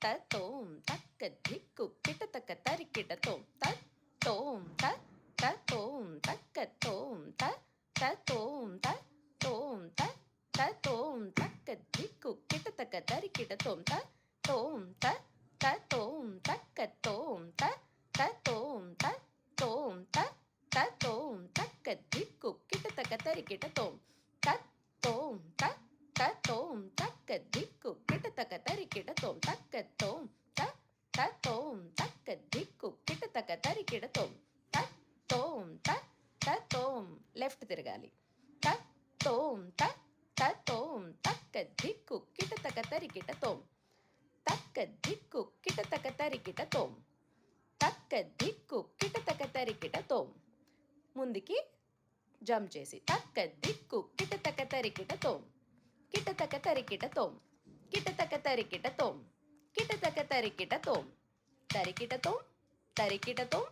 తోం తక్క దిక్కు కిటతక తరికిటతోం తోం తోం తక్క తోం తోం తోం తోం తక్క దిక్కు కిటతక తరికిటతోం తోం తోం తక్క తోం తోం తోం తోం తక్క దిక్కు కిటతక తరికిటతోం తోం తోం తక్క దిక్కు కిటతక తరికిటతోం తోం తక్క దిక్కు కిటతక తరికిటతోం తోం లెఫ్ట్ తిరగాలి తోం తక్క దిక్కు కిటతక తరికిటతోం తక్క దిక్కు కిటతక తరికిటతోం తక్క దిక్కు కిటతక తరికిటతోం ముందుకి జంప్ చేసి తక్క దిక్కు కిటతక తరికిటతోం కిటతక తరికిటతోం కిటతక తరికిటతోం కిటతక తరికిటతోం తరికిటతోం తరికిటతోం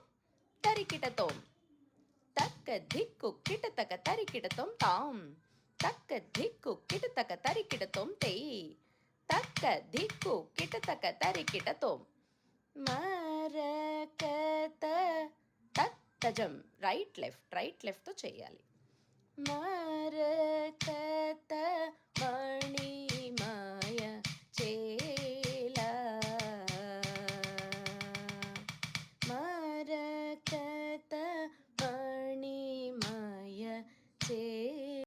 తరికిటతోం తక్క దిక్కు కిటతక తరికిటతోం తాం తక్క దిక్కు కిటతక తరికిటతోం తే తక్క దిక్కు కిటతక తరికిటతోం మరకత తజం రైట్ లెఫ్ట్తో చేయాలి మరకత మణి